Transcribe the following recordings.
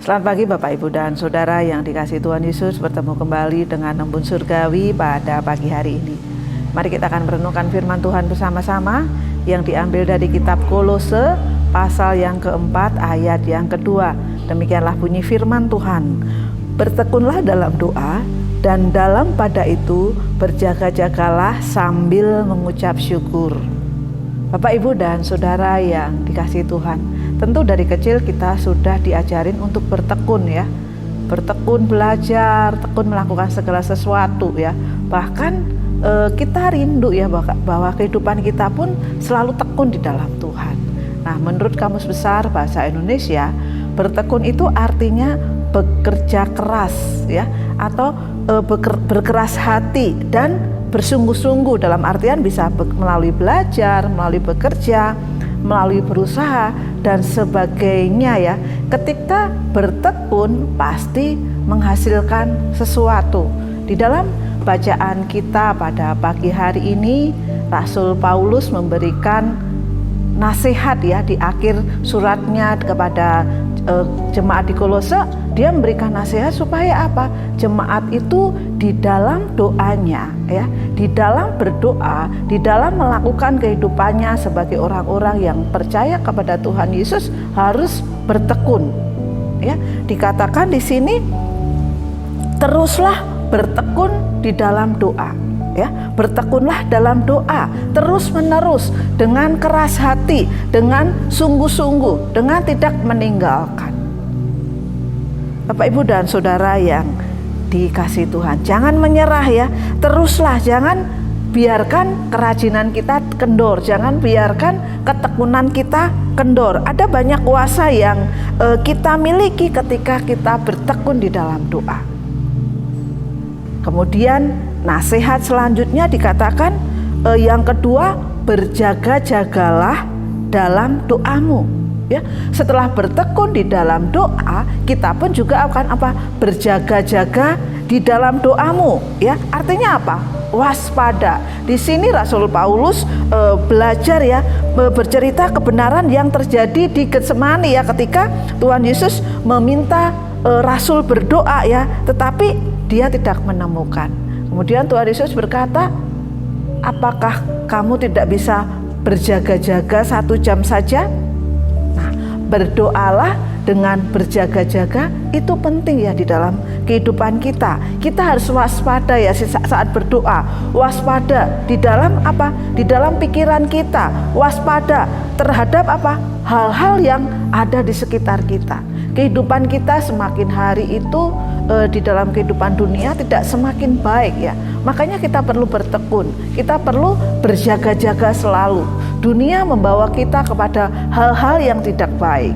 Selamat pagi Bapak Ibu dan Saudara yang dikasihi Tuhan Yesus, bertemu kembali dengan Embun Surgawi pada pagi hari ini. Mari kita akan merenungkan firman Tuhan bersama-sama yang diambil dari kitab Kolose pasal yang keempat ayat yang kedua. Demikianlah bunyi firman Tuhan. Bertekunlah dalam doa dan dalam pada itu berjaga-jagalah sambil mengucap syukur. Bapak Ibu dan Saudara yang dikasihi Tuhan, tentu dari kecil kita sudah diajarin untuk bertekun ya. Bertekun belajar, tekun melakukan segala sesuatu ya. Bahkan kita rindu ya bahwa kehidupan kita pun selalu tekun di dalam Tuhan. Nah, menurut Kamus Besar Bahasa Indonesia, bertekun itu artinya bekerja keras ya, atau berkeras hati dan bersungguh-sungguh, dalam artian bisa melalui belajar, melalui bekerja, melalui berusaha dan sebagainya ya. Ketika bertekun pasti menghasilkan sesuatu. Di dalam bacaan kita pada pagi hari ini, Rasul Paulus memberikan nasihat ya di akhir suratnya kepada jemaat di Kolose. Dia memberikan nasihat supaya apa? Jemaat itu di dalam doanya ya, di dalam berdoa, di dalam melakukan kehidupannya sebagai orang-orang yang percaya kepada Tuhan Yesus harus bertekun. Ya, dikatakan di sini teruslah bertekun di dalam doa. Ya, bertekunlah dalam doa terus-menerus dengan keras hati, dengan sungguh-sungguh, dengan tidak meninggalkan. Bapak Ibu dan Saudara yang dikasihi Tuhan, jangan menyerah ya, teruslah, jangan biarkan kerajinan kita kendor, jangan biarkan ketekunan kita kendor. Ada banyak kuasa yang kita miliki ketika kita bertekun di dalam doa. Kemudian nasihat selanjutnya dikatakan yang kedua, berjaga-jagalah dalam doamu. Ya, setelah bertekun di dalam doa, kita pun juga akan berjaga-jaga di dalam doamu. Ya, artinya apa? Waspada. Di sini Rasul Paulus belajar ya, bercerita kebenaran yang terjadi di Getsemani ya, ketika Tuhan Yesus meminta Rasul berdoa ya, tetapi dia tidak menemukan. Kemudian Tuhan Yesus berkata, apakah kamu tidak bisa berjaga-jaga 1 jam saja? Berdoalah dengan berjaga-jaga, itu penting ya di dalam kehidupan kita. Kita harus waspada ya saat berdoa. Waspada di dalam apa? Di dalam pikiran kita. Waspada terhadap apa? Hal-hal yang ada di sekitar kita. Kehidupan kita semakin hari itu di dalam kehidupan dunia tidak semakin baik ya. Makanya kita perlu bertekun, kita perlu berjaga-jaga selalu. Dunia membawa kita kepada hal-hal yang tidak baik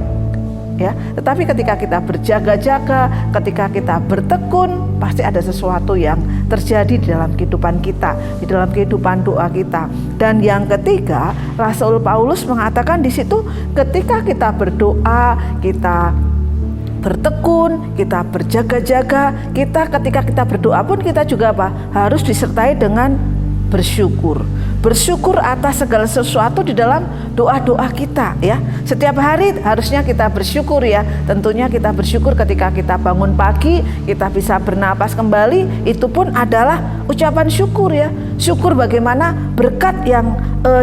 ya. Tetapi ketika kita berjaga-jaga, ketika kita bertekun, pasti ada sesuatu yang terjadi di dalam kehidupan kita, di dalam kehidupan doa kita. Dan yang ketiga, Rasul Paulus mengatakan di situ, ketika kita berdoa, kita bertekun, kita berjaga-jaga, ketika kita berdoa pun kita juga harus disertai dengan bersyukur. Bersyukur atas segala sesuatu di dalam doa-doa kita ya. Setiap hari harusnya kita bersyukur ya. Tentunya kita bersyukur ketika kita bangun pagi, kita bisa bernapas kembali, itu pun adalah ucapan syukur ya. Syukur bagaimana berkat yang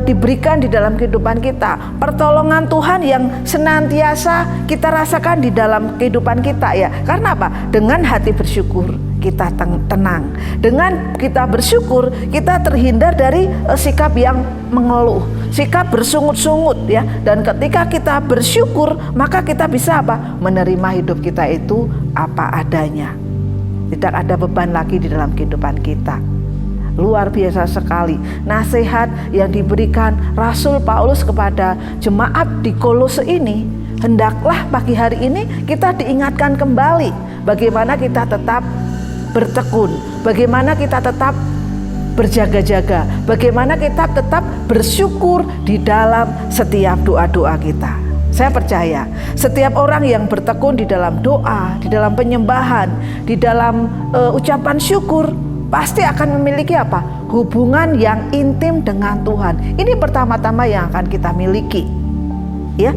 diberikan di dalam kehidupan kita, pertolongan Tuhan yang senantiasa kita rasakan di dalam kehidupan kita ya. Karena apa? Dengan hati bersyukur kita tenang. Dengan kita bersyukur, kita terhindar dari sikap yang mengeluh, sikap bersungut-sungut ya. Dan ketika kita bersyukur, maka kita bisa menerima hidup kita itu apa adanya. Tidak ada beban lagi di dalam kehidupan kita. Luar biasa sekali nasihat yang diberikan Rasul Paulus kepada jemaat di Kolose ini. Hendaklah pagi hari ini kita diingatkan kembali bagaimana kita tetap bertekun, bagaimana kita tetap berjaga-jaga, bagaimana kita tetap bersyukur di dalam setiap doa-doa kita. Saya percaya setiap orang yang bertekun di dalam doa, di dalam penyembahan, di dalam ucapan syukur, pasti akan memiliki hubungan yang intim dengan Tuhan. Ini pertama-tama yang akan kita miliki ya.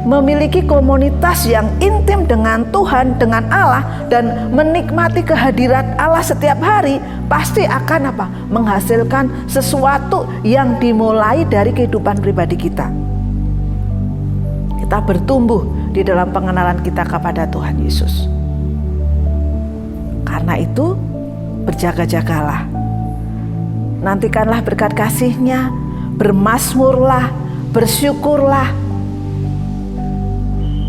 memiliki komunitas yang intim dengan Tuhan, dengan Allah, dan menikmati kehadiran Allah setiap hari, pasti akan menghasilkan sesuatu yang dimulai dari kehidupan pribadi kita. Kita bertumbuh di dalam pengenalan kita kepada Tuhan Yesus. Karena itu, berjaga-jagalah. Nantikanlah berkat kasih-Nya, bermazmurlah, bersyukurlah.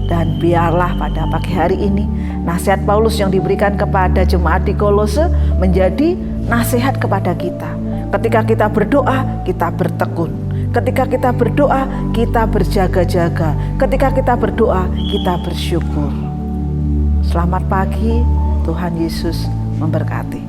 Dan biarlah pada pagi hari ini nasihat Paulus yang diberikan kepada jemaat di Kolose menjadi nasihat kepada kita. Ketika kita berdoa, kita bertekun. Ketika kita berdoa, kita berjaga-jaga. Ketika kita berdoa, kita bersyukur. Selamat pagi, Tuhan Yesus memberkati.